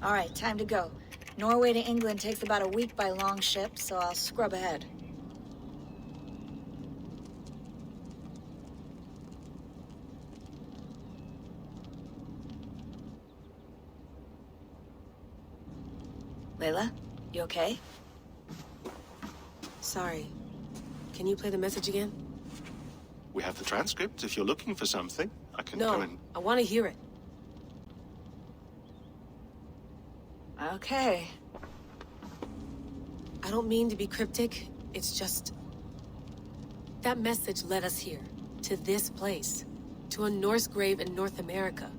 All right, time to go. Norway to England takes about a week by long ship, so I'll scrub ahead. Layla, you okay? Sorry. Can you play the message again? We have the transcript. If you're looking for something, I can go and... No, I want to hear it. Okay. I don't mean to be cryptic. It's just... that message led us here. To this place. To a Norse grave in North America.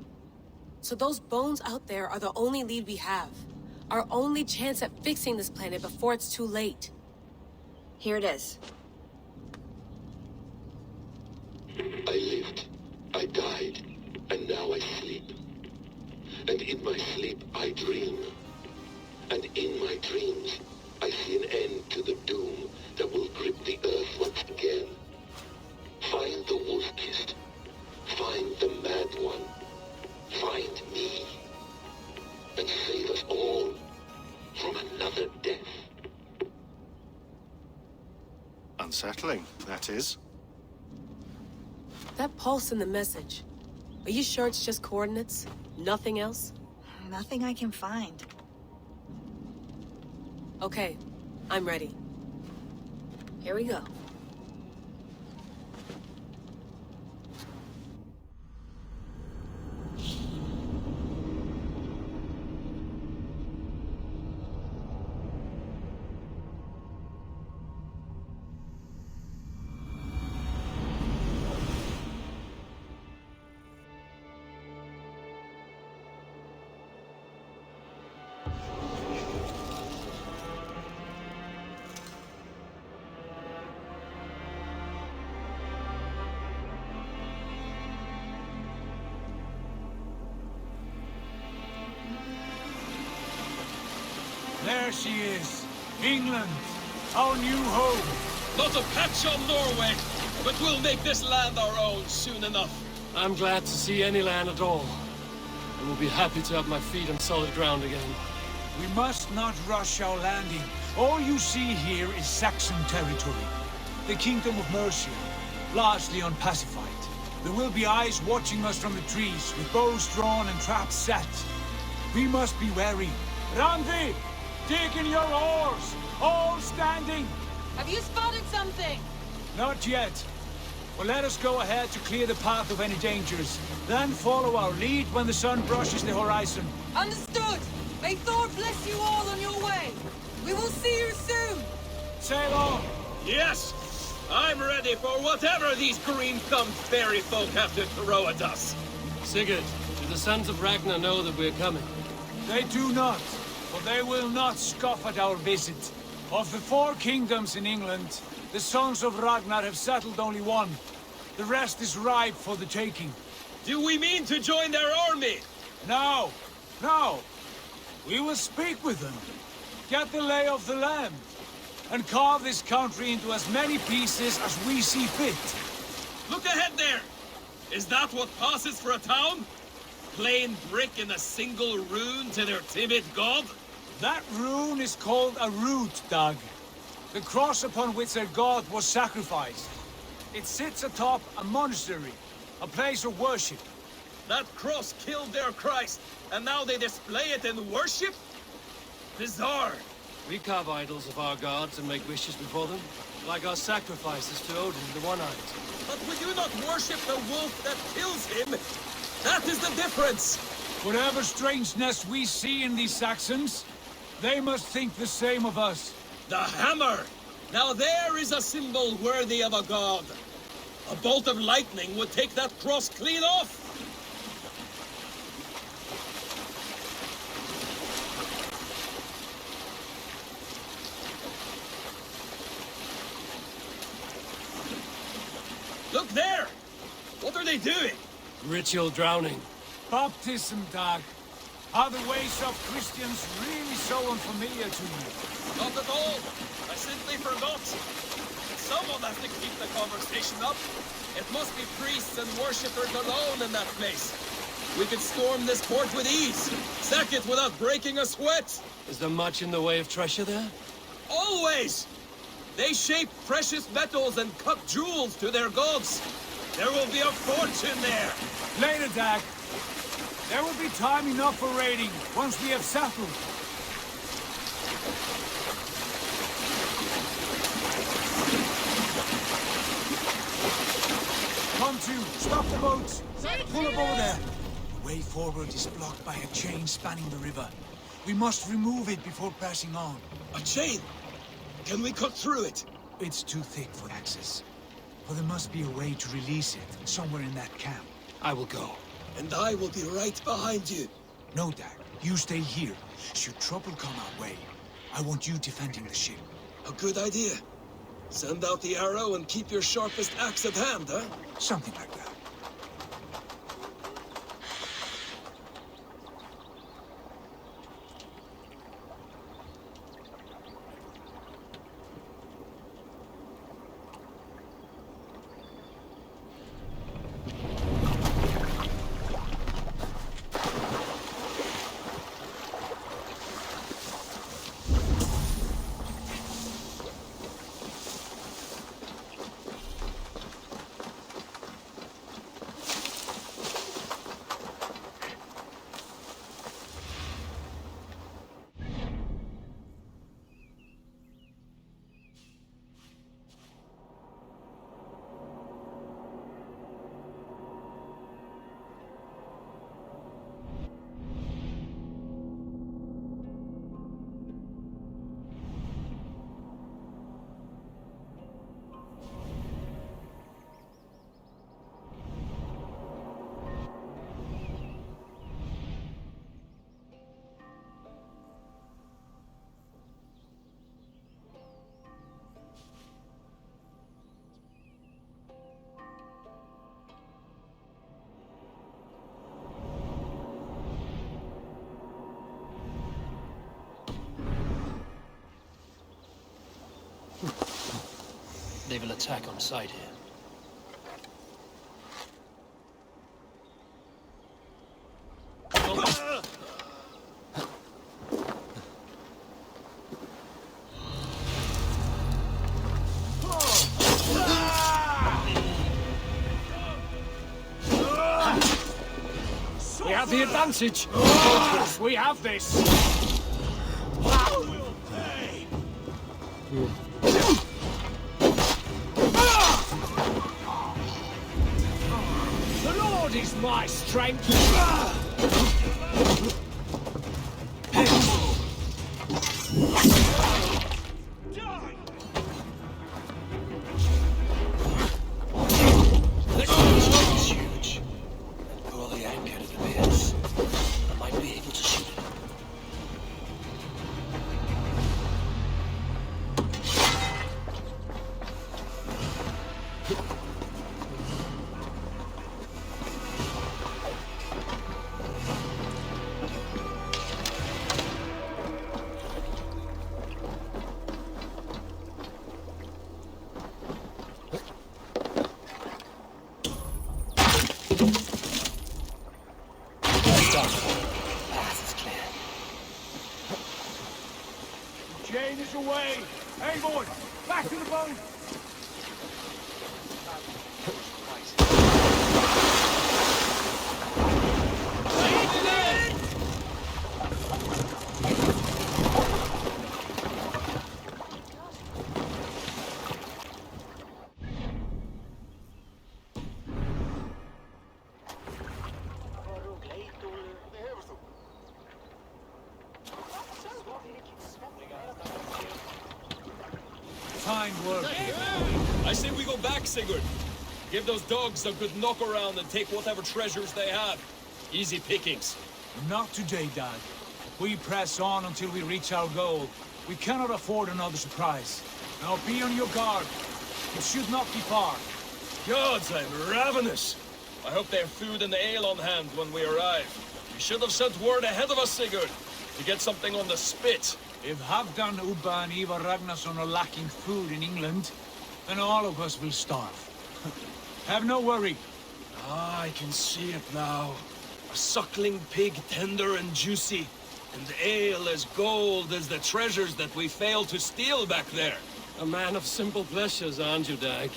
So those bones out there are the only lead we have. Our only chance at fixing this planet before it's too late. Here it is. I lived, I died, and now I sleep. And in my sleep I dream. And in my dreams, I see an end to the doom that will grip the earth once again. Find the wolf-kissed. Find the mad one. Find me. And save us all from another death. Unsettling, that is. That pulse in the message. Are you sure it's just coordinates? Nothing else? Nothing I can find. Okay, I'm ready. Here we go. There she is. England, our new home. Not a patch on Norway, but we'll make this land our own soon enough. I'm glad to see any land at all. And will be happy to have my feet on solid ground again. We must not rush our landing. All you see here is Saxon territory. The Kingdom of Mercia, largely unpacified. There will be eyes watching us from the trees, with bows drawn and traps set. We must be wary. Randi! Dig in your oars! All standing! Have you spotted something? Not yet. Well, let us go ahead to clear the path of any dangers. Then follow our lead when the sun brushes the horizon. Understood! May Thor bless you all on your way! We will see you soon! Sail on! Yes! I'm ready for whatever these green-thumbed fairy folk have to throw at us. Sigurd, do the sons of Ragnar know that we're coming? They do not, but they will not scoff at our visit. Of the 4 kingdoms in England, the sons of Ragnar have settled only one. The rest is ripe for the taking. Do we mean to join their army? No, no. We will speak with them, get the lay of the land, and carve this country into as many pieces as we see fit. Look ahead there! Is that what passes for a town? Plain brick in a single rune to their timid god? That rune is called a root, Dag. The cross upon which their god was sacrificed. It sits atop a monastery, a place of worship. That cross killed their Christ, and now they display it in worship? Bizarre. We carve idols of our gods and make wishes before them, like our sacrifices to Odin, the One-Eyed. But we do not worship the wolf that kills him. That is the difference. Whatever strangeness we see in these Saxons, they must think the same of us. The hammer! Now there is a symbol worthy of a god. A bolt of lightning would take that cross clean off. Look there! What are they doing? Ritual drowning. Baptism, Dag. Are the ways of Christians really so unfamiliar to you? Not at all. I simply forgot. Someone has to keep the conversation up. It must be priests and worshippers alone in that place. We could storm this port with ease. Sack it without breaking a sweat. Is there much in the way of treasure there? Always! They shape precious metals and cut jewels to their gods. There will be a fortune there. Later, Dag. There will be time enough for raiding once we have settled. Come to, stop the boats. Pull up over there. The way forward is blocked by a chain spanning the river. We must remove it before pressing on. A chain? Can we cut through it? It's too thick for access. But there must be a way to release it, somewhere in that camp. I will go. And I will be right behind you. No, Dag. You stay here. Should trouble come our way, I want you defending the ship. A good idea. Send out the arrow and keep your sharpest axe at hand, huh? Something like that. They will attack on sight here. We have the advantage. Yes, we have this. The Lord is my strength. It's huge. And poorly anchored it appears. I might be able to shoot it. Chain is away. Eivor, back to the boat. Fine work. I say we go back, Sigurd. Give those dogs a good knock around and take whatever treasures they have. Easy pickings. Not today, Dad. We press on until we reach our goal. We cannot afford another surprise. Now be on your guard. It should not be far. Gods, I'm ravenous. I hope they have food and ale on hand when we arrive. We should have sent word ahead of us, Sigurd, to get something on the spit. If Halfdan, Ubba and Eivor Ragnarsson are lacking food in England, then all of us will starve. Have no worry. Ah, I can see it now. A suckling pig tender and juicy, and ale as gold as the treasures that we failed to steal back there. A man of simple pleasures, aren't you, Dag?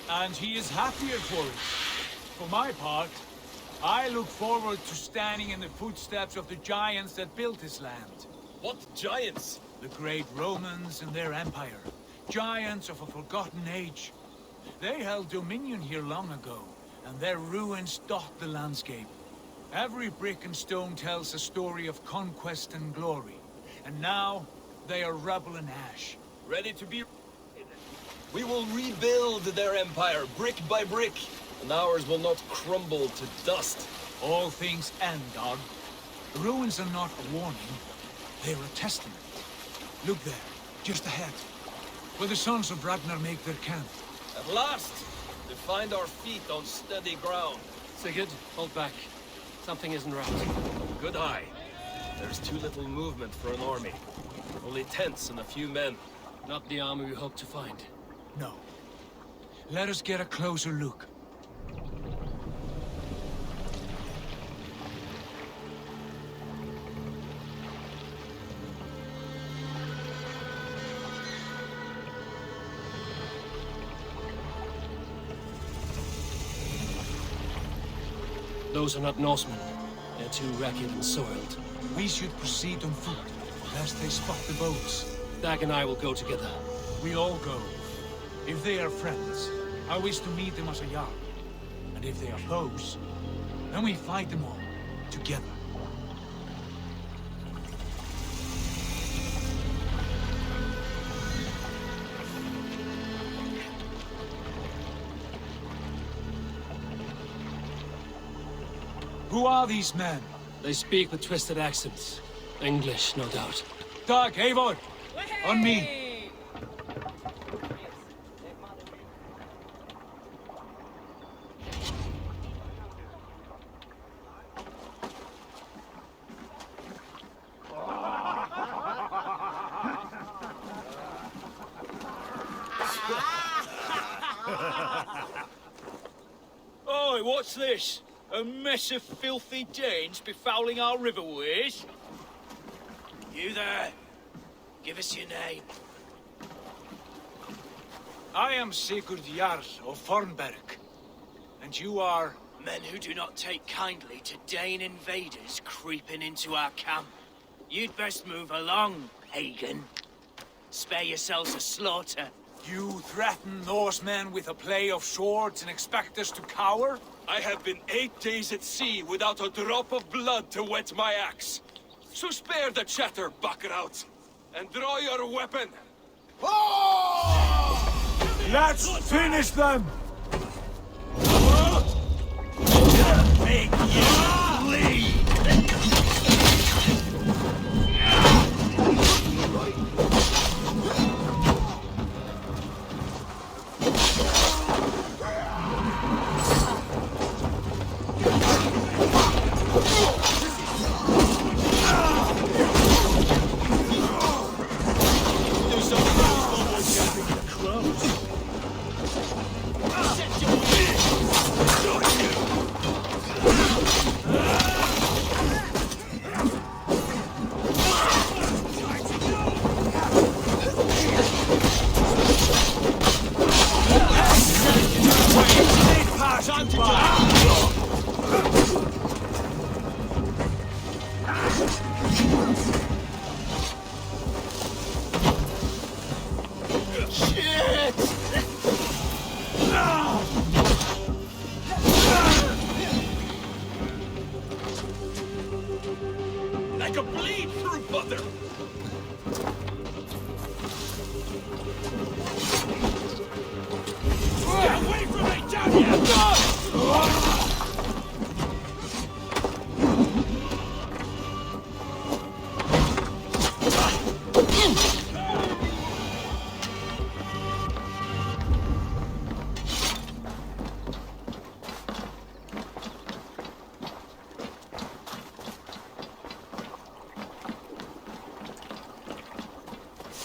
And he is happier for it. For my part, I look forward to standing in the footsteps of the giants that built this land. What giants? The great Romans and their empire. Giants of a forgotten age. They held dominion here long ago, and their ruins dot the landscape. Every brick and stone tells a story of conquest and glory. And now, they are rubble and ash. Ready to be... We will rebuild their empire, brick by brick, and ours will not crumble to dust. All things end, dog. The ruins are not a warning, they're a testament. Look there, just ahead, where the sons of Ragnar make their camp. At last, to find our feet on steady ground. Sigurd, hold back. Something isn't right. Good eye. There's too little movement for an army. Only tents and a few men. Not the army we hoped to find. No. Let us get a closer look. Those are not Norsemen. They're too ragged and soiled. We should proceed on foot, lest they spot the boats. Dag and I will go together. We'll all go. If they are friends, I wish to meet them as a Jarl. And if they are foes, then we fight them all, together. Who are these men? They speak with twisted accents. English, no doubt. Dag, Eivor! On me! Oi, what's this? A mess of filthy Danes befouling our riverways? You there? Give us your name. I am Sigurd Jarl of Fornberg. And you are... Men who do not take kindly to Dane invaders creeping into our camp. You'd best move along, pagan. Spare yourselves a slaughter. You threaten Norsemen with a play of swords and expect us to cower? I have been 8 days at sea without a drop of blood to wet my axe. So spare the chatter, buckerouts, and draw your weapon. Let's finish them! Make you bleed! Like a bleed through butter. Get away from me, damn you!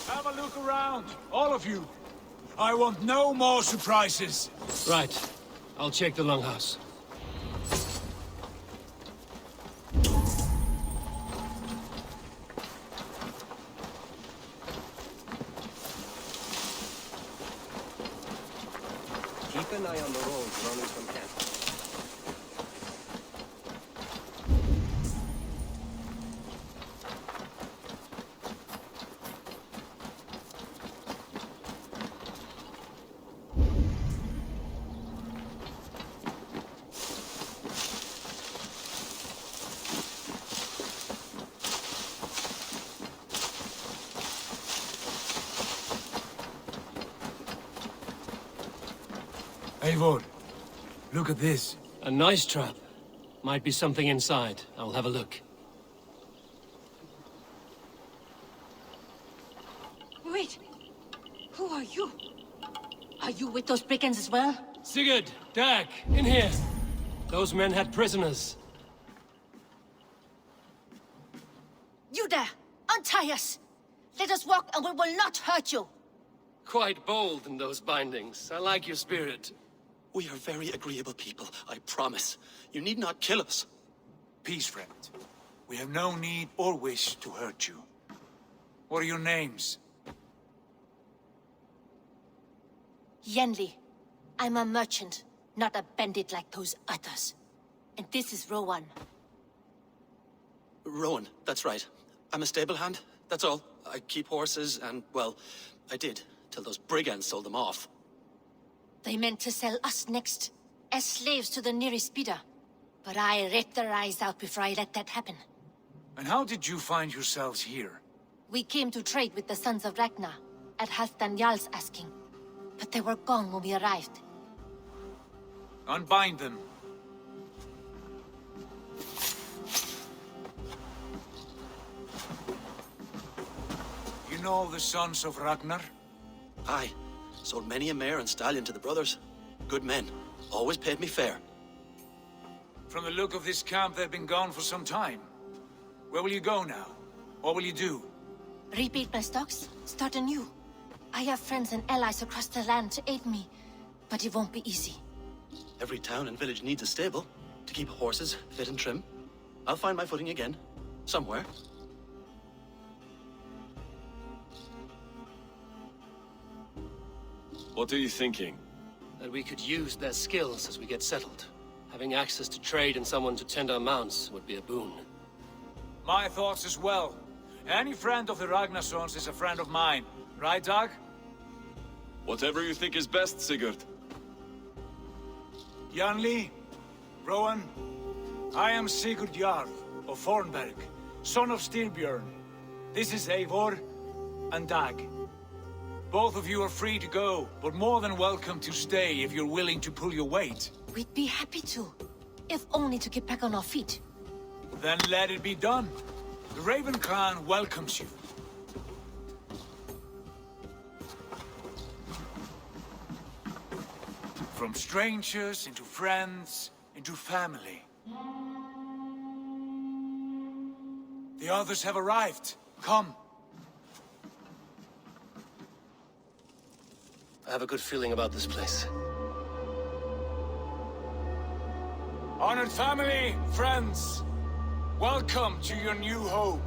Have a look around, all of you. I want no more surprises. Right. I'll check the longhouse. an eye on the road running from camp. Eivor, look at this. A nice trap. Might be something inside. I'll have a look. Wait! Who are you? Are you with those brigands as well? Sigurd! Dag! In here! Those men had prisoners. You there! Untie us! Let us walk and we will not hurt you! Quite bold in those bindings. I like your spirit. We are very agreeable people, I promise. You need not kill us. Peace, friend. We have no need or wish to hurt you. What are your names? Yenli. I'm a merchant, not a bandit like those others. And this is Rowan. Rowan, that's right. I'm a stable hand, that's all. I keep horses and, well, I did, till those brigands sold them off. They meant to sell us next, as slaves to the nearest bidder. But I ripped their eyes out before I let that happen. And how did you find yourselves here? We came to trade with the Sons of Ragnar, at Halfdan Jarl's asking. But they were gone when we arrived. Unbind them. You know the Sons of Ragnar? Aye. Sold many a mare and stallion to the brothers. Good men. Always paid me fair. From the look of this camp, they've been gone for some time. Where will you go now? What will you do? Rebuild my stocks, start anew. I have friends and allies across the land to aid me, but it won't be easy. Every town and village needs a stable to keep horses fit and trim. I'll find my footing again. Somewhere. What are you thinking? That we could use their skills as we get settled. Having access to trade and someone to tend our mounts would be a boon. My thoughts as well. Any friend of the Ragnarsons is a friend of mine. Right, Dag? Whatever you think is best, Sigurd. Janli, Rowan, I am Sigurd Jarl of Thornberg, son of Styrbjörn. This is Eivor and Dag. Both of you are free to go, but more than welcome to stay if you're willing to pull your weight. We'd be happy to, if only to get back on our feet. Then let it be done. The Raven clan welcomes you. From strangers into friends, into family. The others have arrived. Come. I have a good feeling about this place. Honored family, friends, welcome to your new home.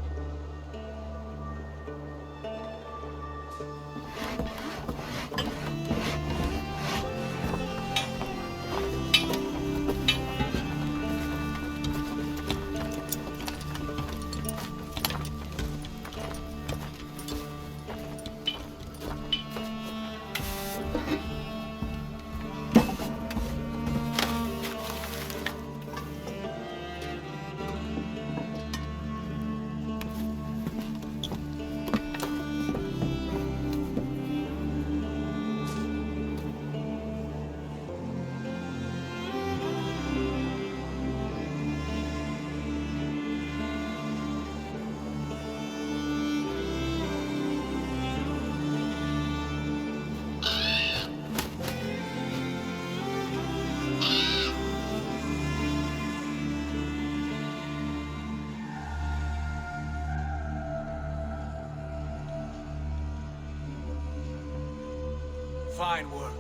Fine work.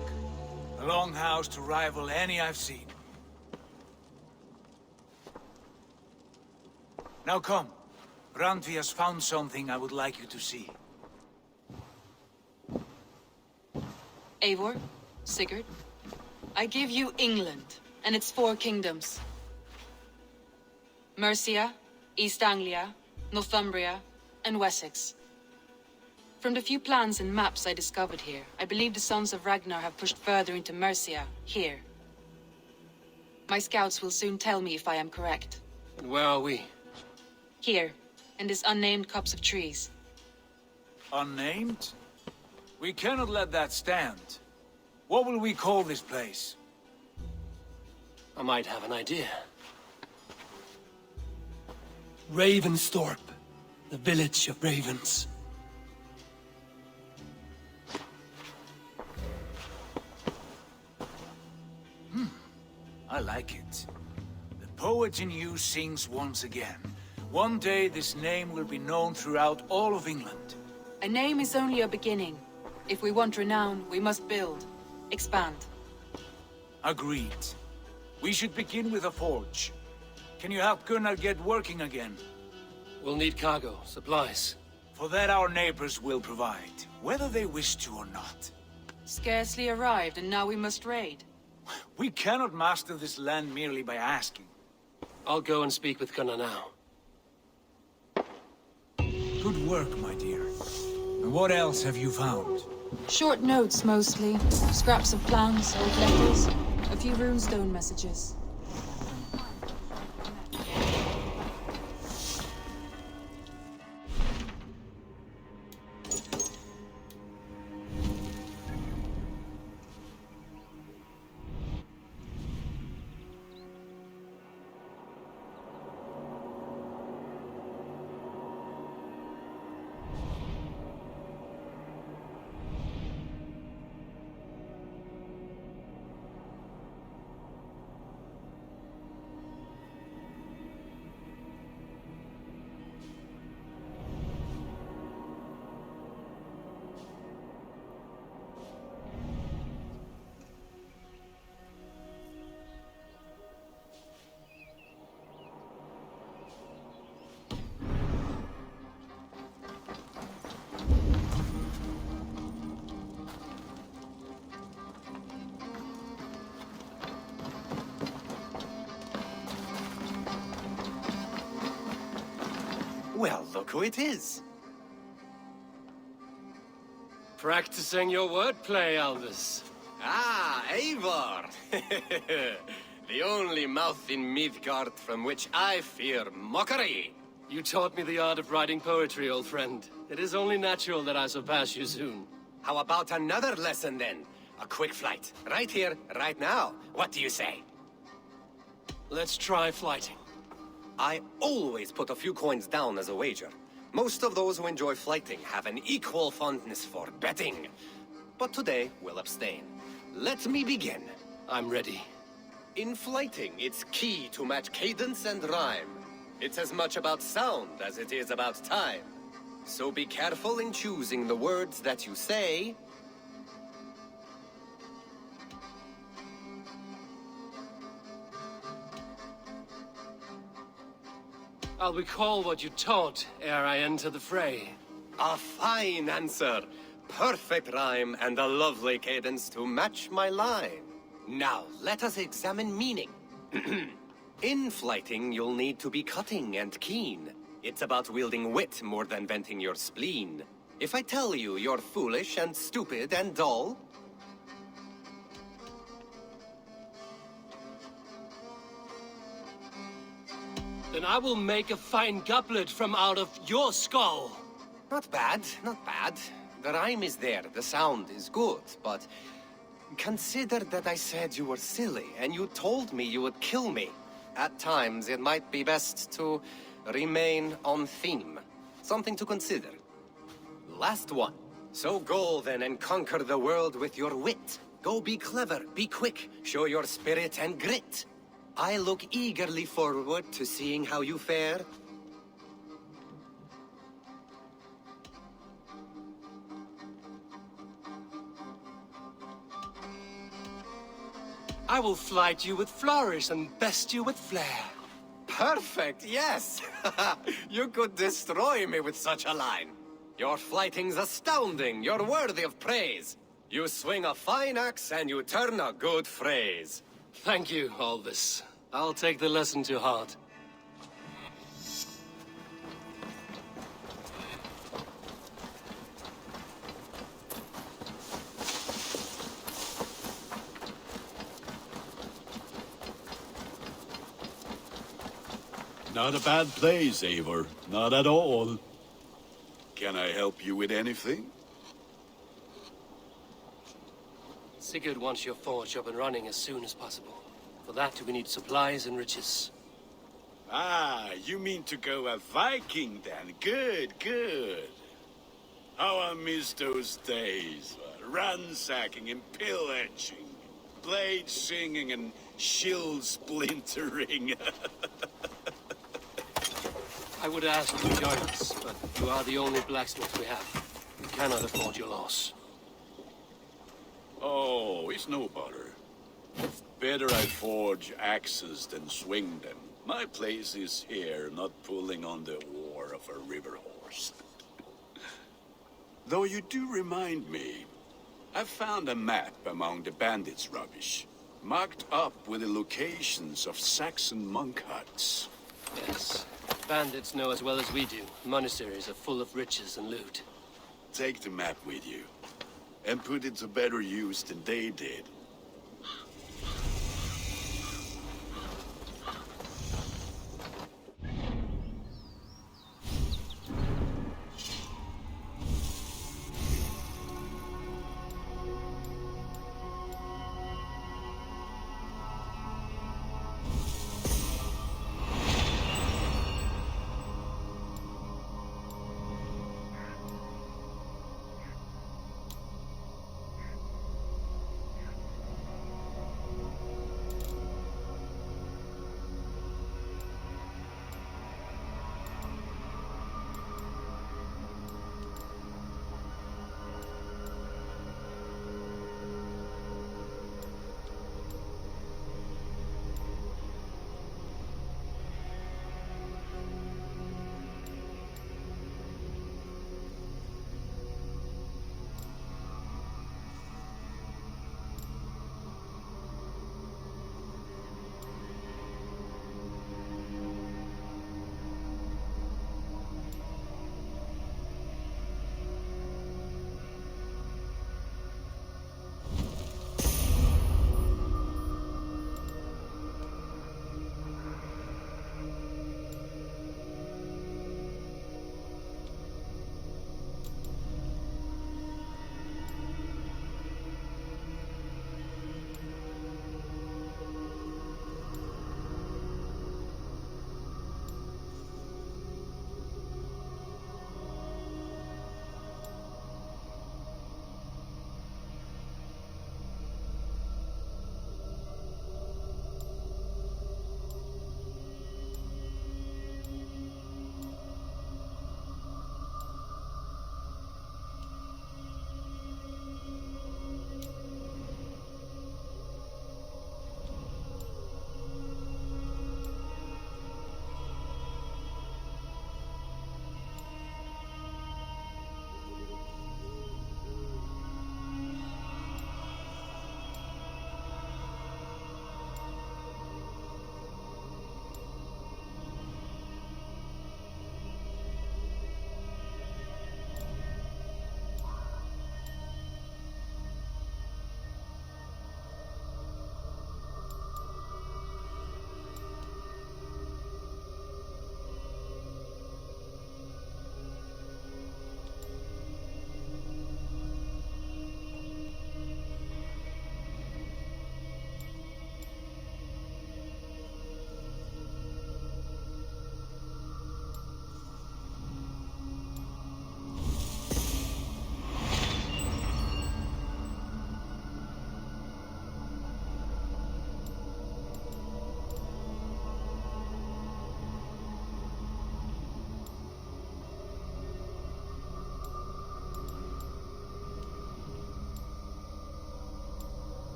A longhouse to rival any I've seen. Now come. Randvi has found something I would like you to see. Eivor, Sigurd, I give you England, and its 4 kingdoms. Mercia, East Anglia, Northumbria, and Wessex. From the few plans and maps I discovered here, I believe the Sons of Ragnar have pushed further into Mercia, here. My scouts will soon tell me if I am correct. And where are we? Here, in this unnamed copse of trees. Unnamed? We cannot let that stand. What will we call this place? I might have an idea. Ravensthorpe, the village of ravens. I like it. The poet in you sings once again. One day this name will be known throughout all of England. A name is only a beginning. If we want renown, we must build, expand. Agreed. We should begin with a forge. Can you help Gunnar get working again? We'll need cargo, supplies. For that our neighbors will provide, whether they wish to or not. Scarcely arrived, and now we must raid. We cannot master this land merely by asking. I'll go and speak with Gunnar now. Good work, my dear. And what else have you found? Short notes, mostly. Scraps of plans, old letters, a few runestone messages. Well, look who it is. Practicing your wordplay, Albus. Ah, Eivor! The only mouth in Midgard from which I fear mockery. You taught me the art of writing poetry, old friend. It is only natural that I surpass you soon. How about another lesson then? A quick flight. Right here, right now. What do you say? Let's try flighting. I always put a few coins down as a wager. Most of those who enjoy flighting have an equal fondness for betting. But today, we'll abstain. Let me begin. I'm ready. In flighting, it's key to match cadence and rhyme. It's as much about sound as it is about time. So be careful in choosing the words that you say. I'll recall what you taught ere I enter the fray. A fine answer. Perfect rhyme and a lovely cadence to match my line. Now, let us examine meaning. In flighting, you'll need to be cutting and keen. It's about wielding wit more than venting your spleen. If I tell you you're foolish and stupid and dull, then I will make a fine goblet from out of your skull. not bad, not bad. The rhyme is there, the sound is good, but consider that I said you were silly, and you told me you would kill me. At times, it might be best to remain on theme. Something to consider. Last one. So go then and conquer the world with your wit. Go be clever, be quick, show your spirit and grit. I look eagerly forward to seeing how you fare. I will flight you with flourish and best you with flair. Perfect, yes! You could destroy me with such a line. Your flighting's astounding, you're worthy of praise. You swing a fine axe and you turn a good phrase. Thank you, Alvis. I'll take the lesson to heart. Not a bad place, Eivor. Not at all. Can I help you with anything? Sigurd wants your forge up and running as soon as possible. For that, we need supplies and riches. Ah, you mean to go a Viking then? Good, good. How I miss those days. Ransacking and pillaging. Blade singing and shield splintering. I would ask you to join us, but you are the only blacksmith we have. We cannot afford your loss. Oh, it's no bother. Better I forge axes than swing them. My place is here, not pulling on the oar of a river horse. Though you do remind me, I found a map among the bandits' rubbish, marked up with the locations of Saxon monk huts. Yes. Bandits know as well as we do. Monasteries are full of riches and loot. Take the map with you, and put it to better use than they did.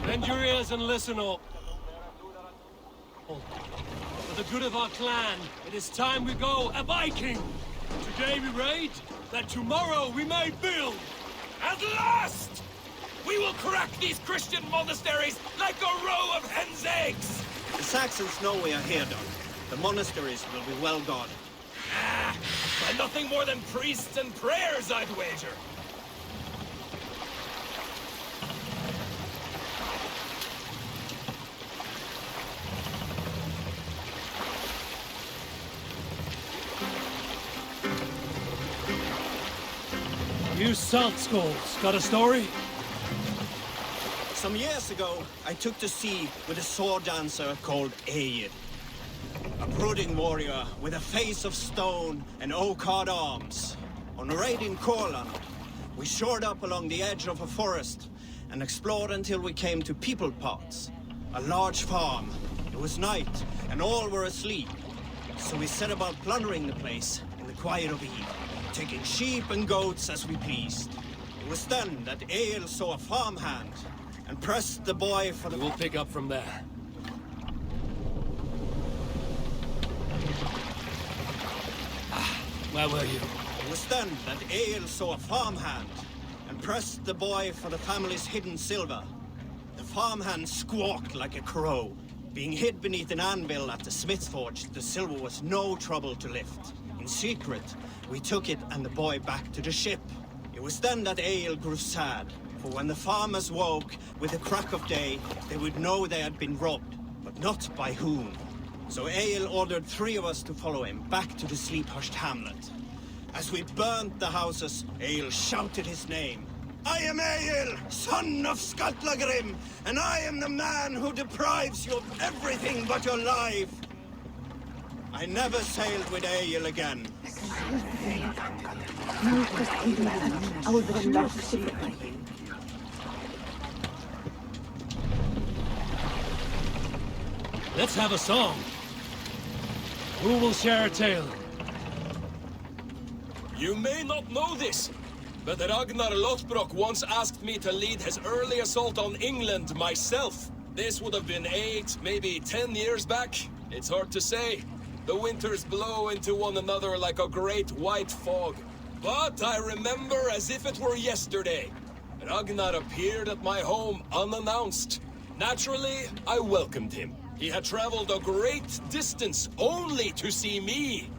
Bend your ears and listen all. For the good of our clan, it is time we go a Viking! Today we raid, that tomorrow we may build! At last! We will crack these Christian monasteries like a row of hen's eggs! The Saxons know we are here, Don. The monasteries will be well guarded. By nothing more than priests and prayers, I'd wager! You salt skulls, got a story? Some years ago, I took to sea with a sword dancer called Eivor. A brooding warrior with a face of stone and oak-hard arms. On a raid in Courland, we shored up along the edge of a forest and explored until we came to People Pots, a large farm. It was night and all were asleep, so we set about plundering the place in the quiet of eve, taking sheep and goats as we pleased. It was then that Eivor saw a farmhand and pressed the boy for the... We'll pick up from there. Where were you? It was then that Eivor saw a farmhand and pressed the boy for the family's hidden silver. The farmhand squawked like a crow. Being hid beneath an anvil at the smith's forge, the silver was no trouble to lift. In secret, we took it and the boy back to the ship. It was then that Eivor grew sad, for when the farmers woke with the crack of day, they would know they had been robbed, but not by whom. So Eivor ordered 3 of us to follow him back to the sleep-hushed hamlet. As we burnt the houses, Eivor shouted his name. I am Eivor, son of Skatlagrim, and I am the man who deprives you of everything but your life. I never sailed with Eivor again. Let's have a song. Who will share a tale? You may not know this, but Ragnar Lothbrok once asked me to lead his early assault on England myself. This would have been 8, maybe 10 years back. It's hard to say. The winters blow into one another like a great white fog. But I remember as if it were yesterday. Ragnar appeared at my home unannounced. Naturally, I welcomed him. He had traveled a great distance only to see me.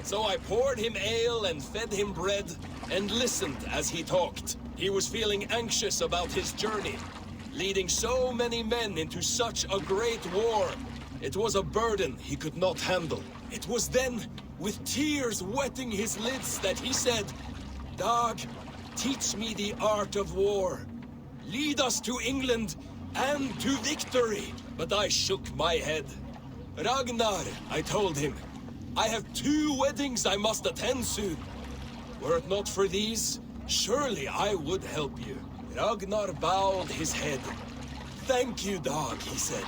So I poured him ale and fed him bread and listened as he talked. He was feeling anxious about his journey, leading so many men into such a great war. It was a burden he could not handle. It was then, with tears wetting his lids, that he said, Dag, teach me the art of war. Lead us to England and to victory. But I shook my head. Ragnar, I told him, I have 2 weddings I must attend soon. Were it not for these, surely I would help you. Ragnar bowed his head. Thank you, Dag, he said.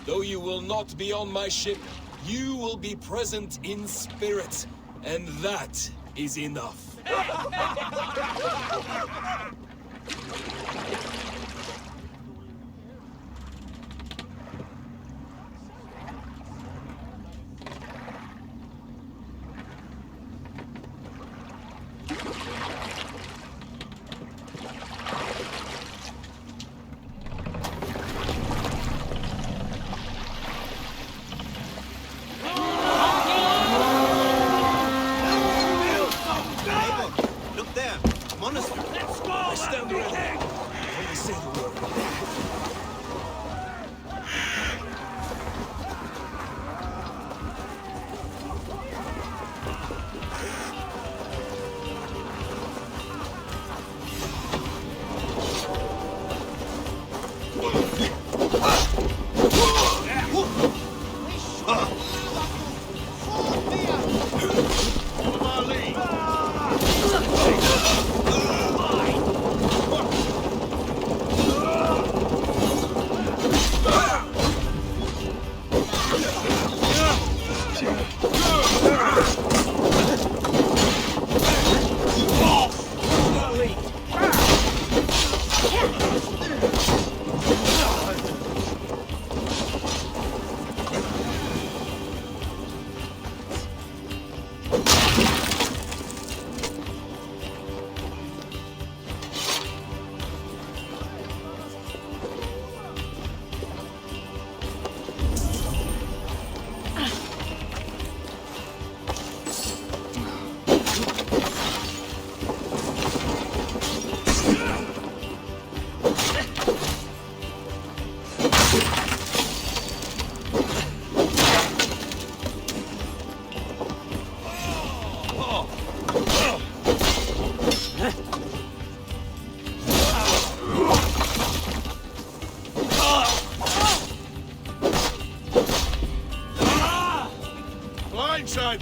Though you will not be on my ship, you will be present in spirit, and that is enough.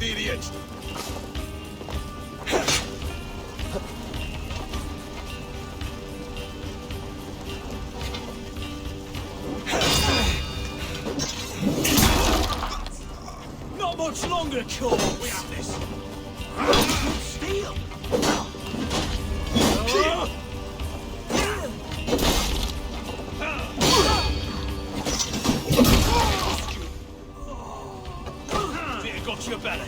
stupid idiot! Not much longer, Cole. We have this. Steel. Fear got your belly.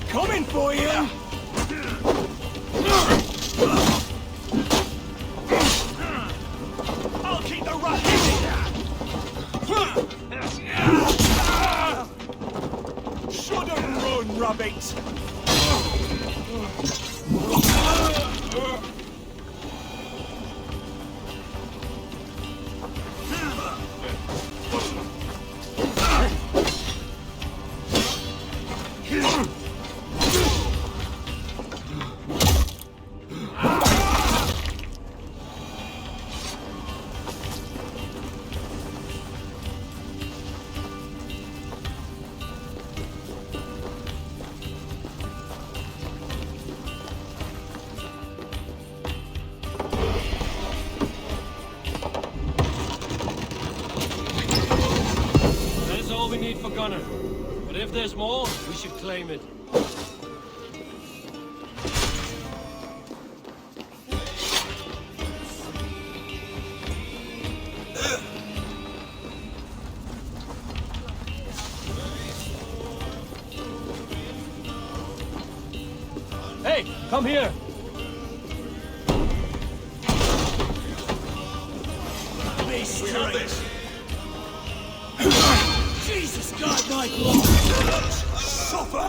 Coming for you. I'll keep the rat busy. Shouldn't run, rabbit. That's all we need for Gunner. But if there's more, we should claim it. Hey, come here! We have this! Jesus God, my blood! Suffer!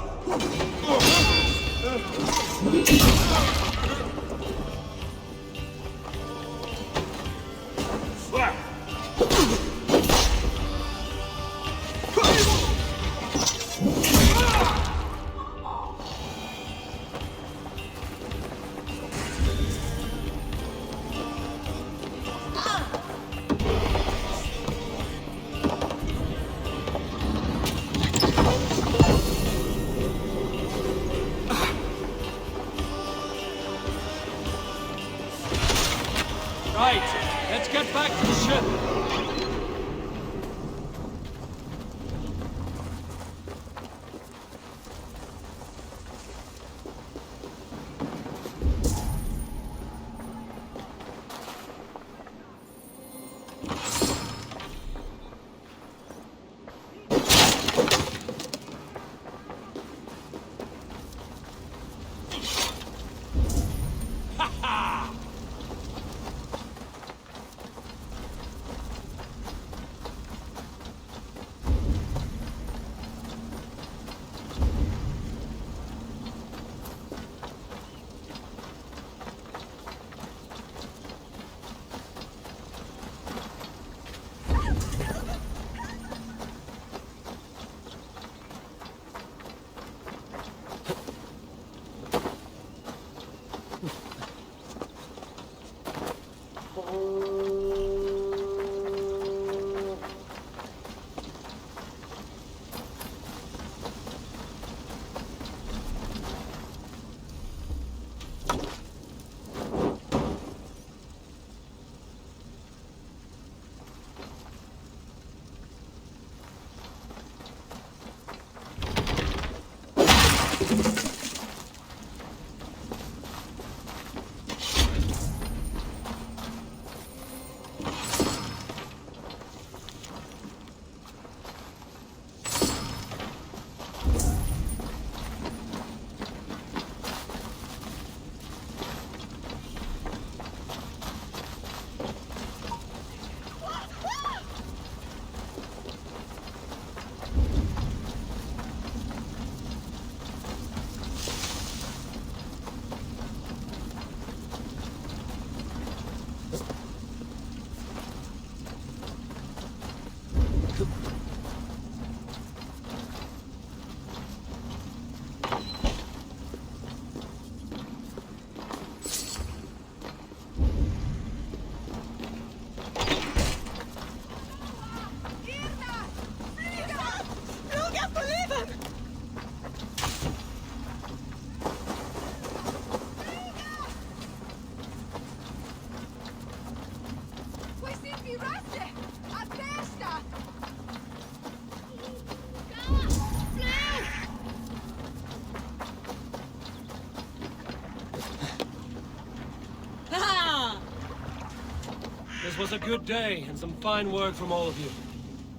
was a good day, and some fine work from all of you.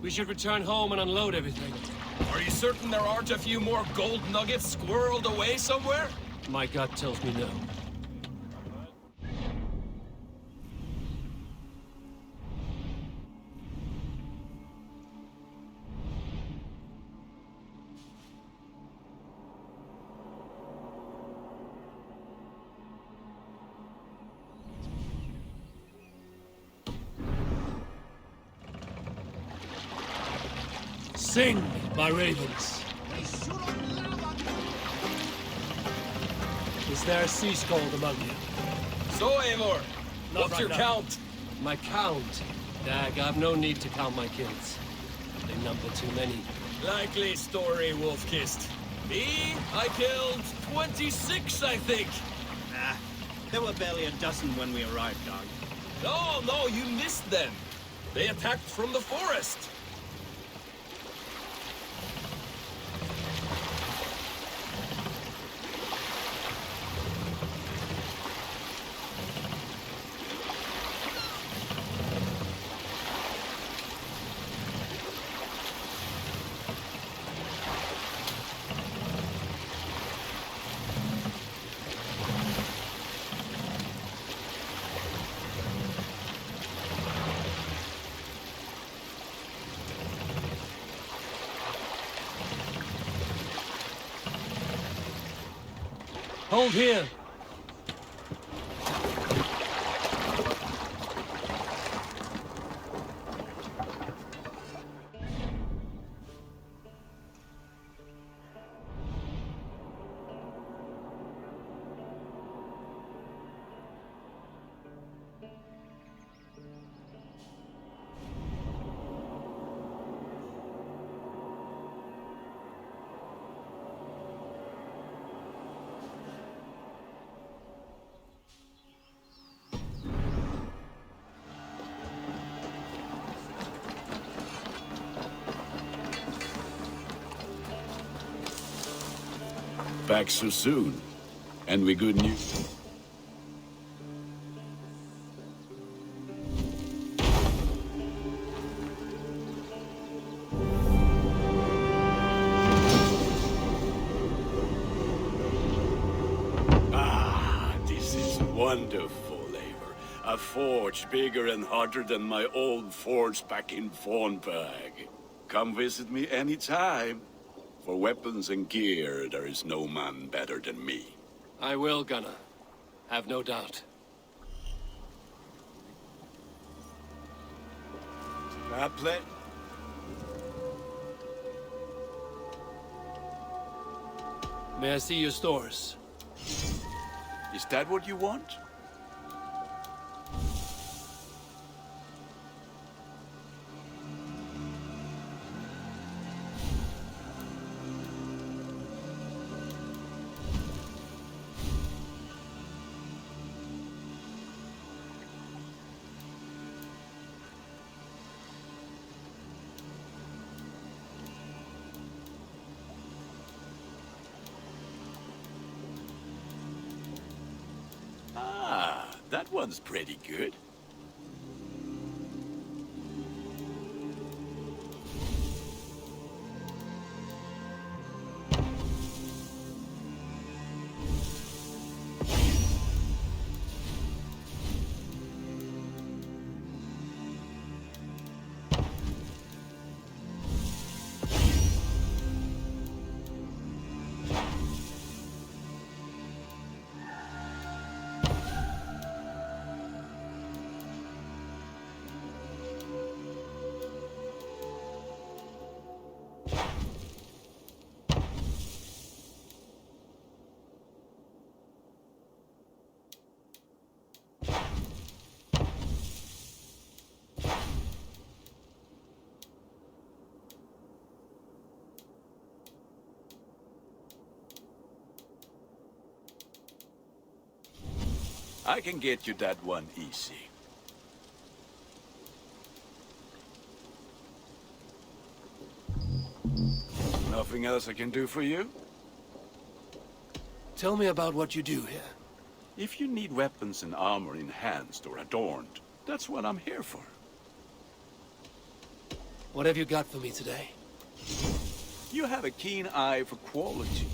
We should return home and unload everything. Are you certain there aren't a few more gold nuggets squirreled away somewhere? My gut tells me no. Sing, my ravens. Is there a sea scold among you? So, Eivor, what's your count? My count? Dag, I've no need to count my kills. They number too many. Likely story, Wolf-Kissed. Me, I killed 26, I think. Nah, there were barely a dozen when we arrived, dog. No, you missed them. They attacked from the forest. Hold here. Back so soon. And with good news. Ah, this is wonderful, Eivor. A forge bigger and hotter than my old forge back in Fornburg. Come visit me anytime. For weapons and gear, there is no man better than me. I will, Gunnar. Have no doubt. Applet? May I see your stores? Is that what you want? That one's pretty good. I can get you that one easy. Nothing else I can do for you? Tell me about what you do here. If you need weapons and armor enhanced or adorned, That's what I'm here for. What have you got for me today? You have a keen eye for quality.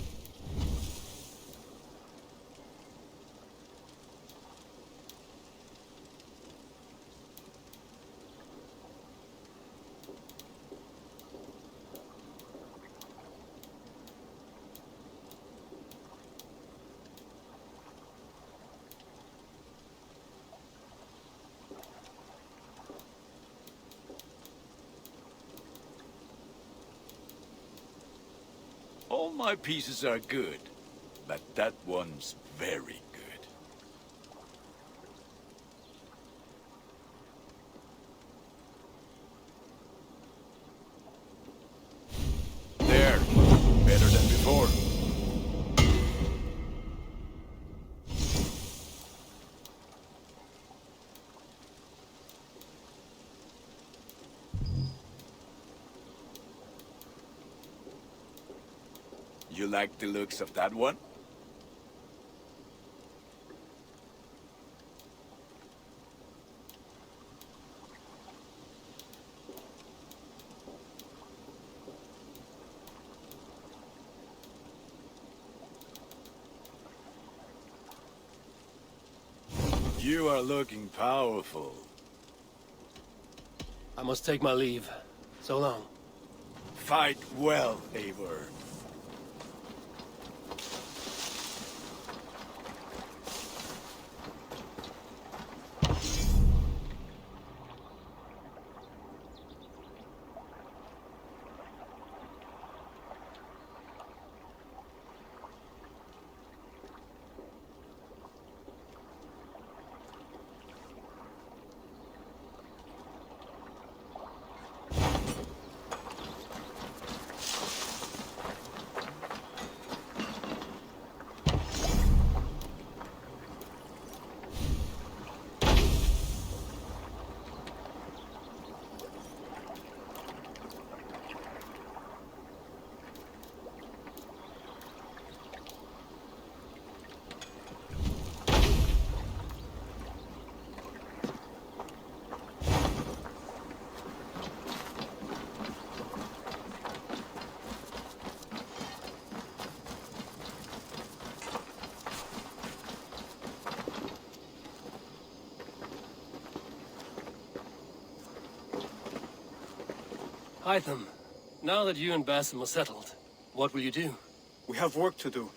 All my pieces are good, but that one's very good. There, better than before. You like the looks of that one? You are looking powerful. I must take my leave. So long. Fight well, Eivor. Hytham, now that you and Basim are settled, what will you do? We have work to do,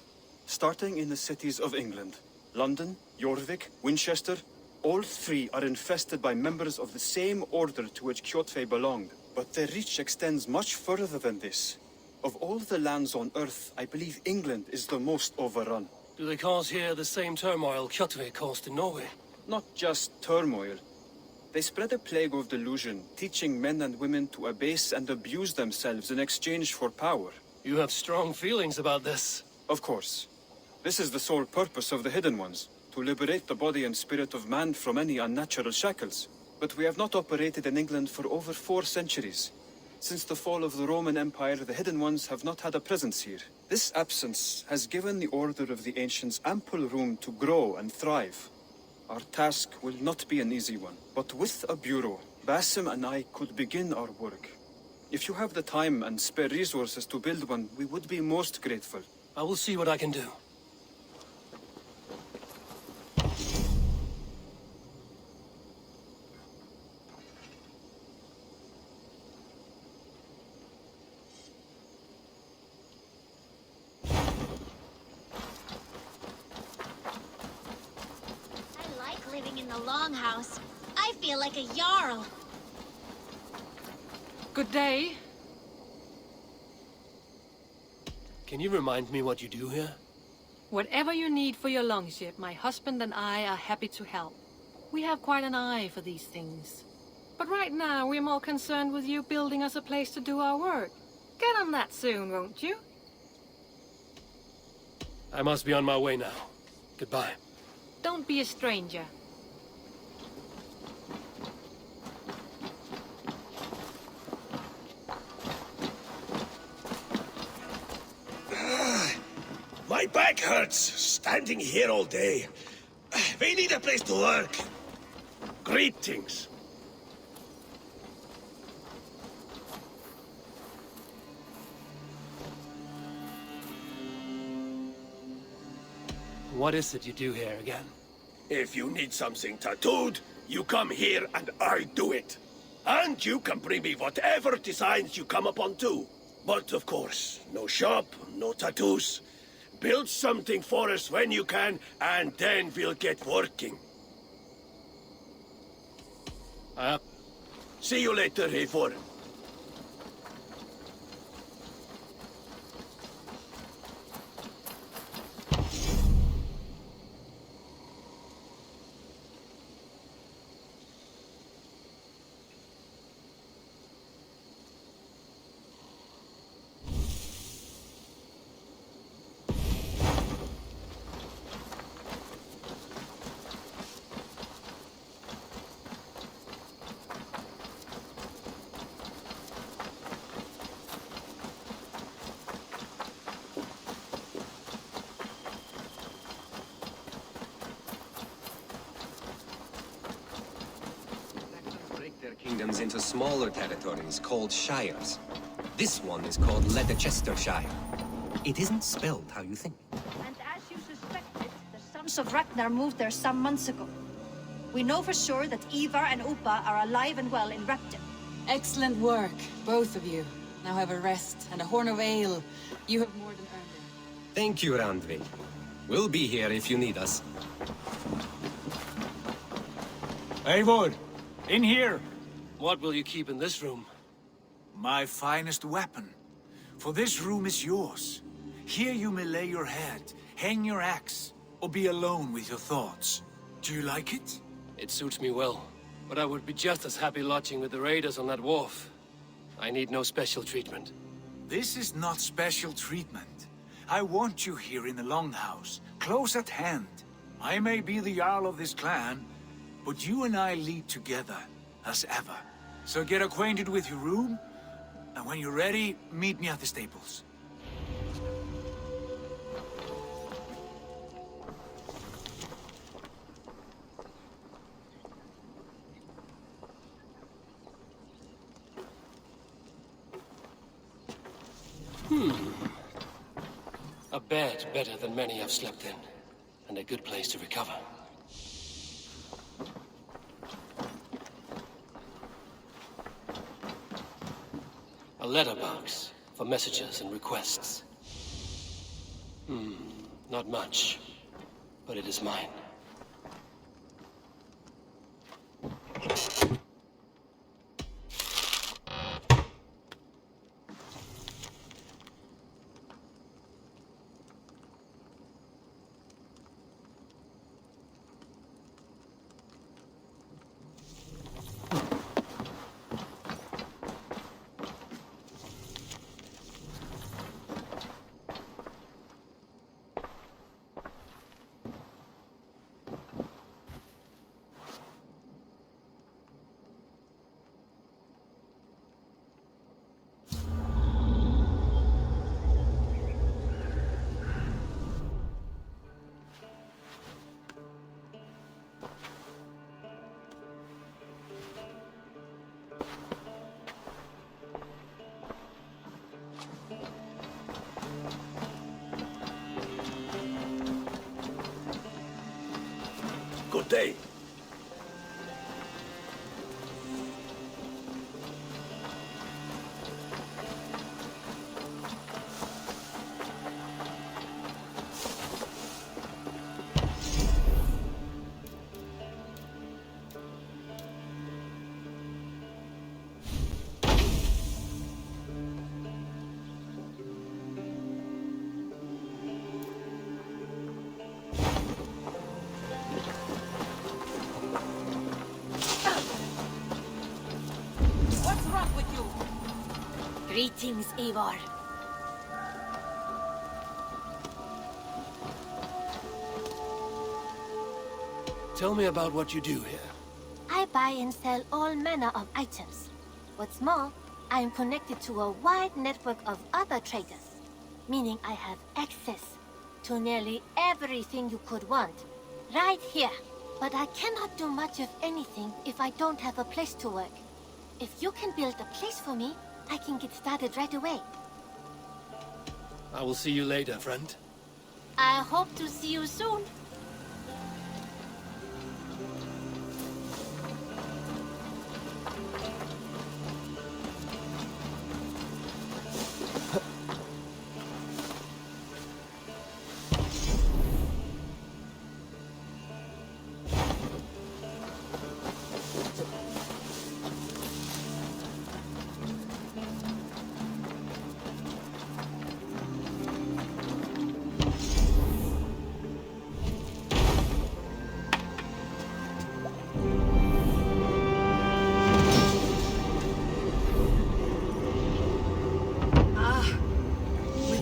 starting in the cities of England. London, Jorvik, Winchester, all three are infested by members of the same order to which Kjotve belonged. But their reach extends much further than this. Of all the lands on Earth, I believe England is the most overrun. Do they cause here the same turmoil Kjotve caused in Norway? Not just turmoil. They spread a plague of delusion, teaching men and women to abase and abuse themselves in exchange for power. You have strong feelings about this. Of course. This is the sole purpose of the Hidden Ones, to liberate the body and spirit of man from any unnatural shackles. But we have not operated in England for over 4 centuries. Since the fall of the Roman Empire, the Hidden Ones have not had a presence here. This absence has given the Order of the Ancients ample room to grow and thrive. Our task will not be an easy one, but with a bureau, Basim and I could begin our work. If you have the time and spare resources to build one, we would be most grateful. I will see what I can do. The longhouse. I feel like a jarl. Good day. Can you remind me what you do here? Whatever you need for your longship, my husband and I are happy to help. We have quite an eye for these things. But right now, we're more concerned with you building us a place to do our work. Get on that soon, won't you? I must be on my way now. Goodbye. Don't be a stranger. My back hurts, standing here all day. We need a place to work. Greet things. What is it you do here again? If you need something tattooed, you come here and I do it. And you can bring me whatever designs you come upon too. But of course, no shop, no tattoos. Build something for us when you can, and then we'll get working. See you later, Eivor. Kingdoms into smaller territories called shires. This one is called Leicestershire. It isn't spelled how you think. And as you suspected, the sons of Ragnar moved there some months ago. We know for sure that Eivor and Upa are alive and well in Repton. Excellent work, both of you. Now have a rest and a horn of ale. You have more than earned it. Thank you, Randvi. We'll be here if you need us. Eivor, in here! What will you keep in this room? My finest weapon. For this room is yours. Here you may lay your head, hang your axe, or be alone with your thoughts. Do you like it? It suits me well, but I would be just as happy lodging with the raiders on that wharf. I need no special treatment. This is not special treatment. I want you here in the Longhouse, close at hand. I may be the Jarl of this clan, but you and I lead together, as ever. So get acquainted with your room, and when you're ready, meet me at the stables. A bed better than many I've slept in, and a good place to recover. A letterbox for messages and requests. Not much, but it is mine. Good day. Greetings, Eivor. Tell me about what you do here. I buy and sell all manner of items. What's more, I am connected to a wide network of other traders, meaning I have access to nearly everything you could want, right here. But I cannot do much of anything if I don't have a place to work. If you can build a place for me, I can get started right away. I will see you later, friend. I hope to see you soon.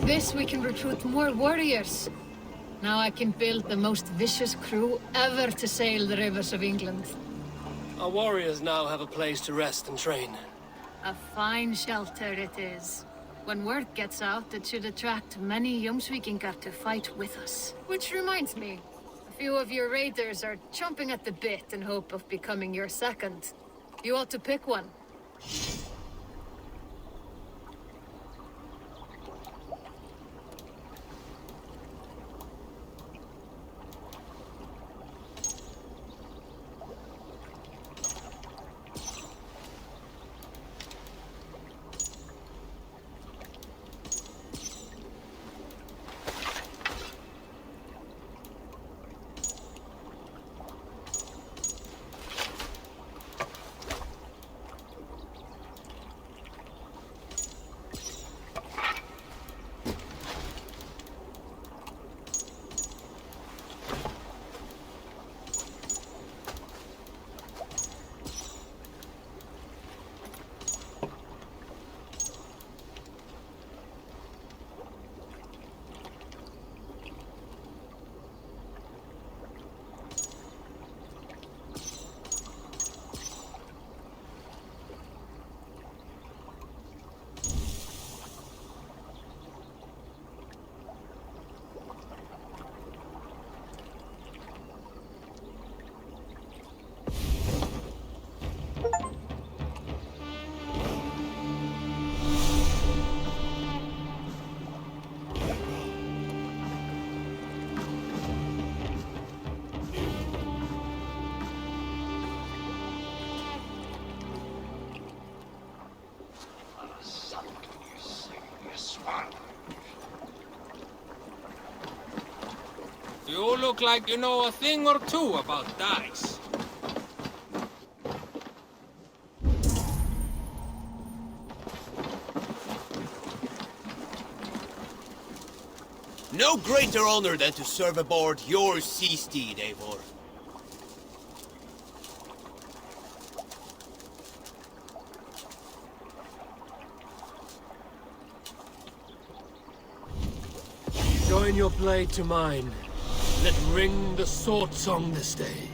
This we can recruit more warriors. Now I can build the most vicious crew ever to sail the rivers of England. Our warriors now have a place to rest and train. A fine shelter it is. When word gets out, it should attract many Jomsvikingar to fight with us. Which reminds me, a few of your raiders are chomping at the bit in hope of becoming your second. You ought to pick one. You look like you know a thing or two about dice. No greater honor than to serve aboard your sea steed, Eivor. Join your blade to mine. Let ring the sword song this day.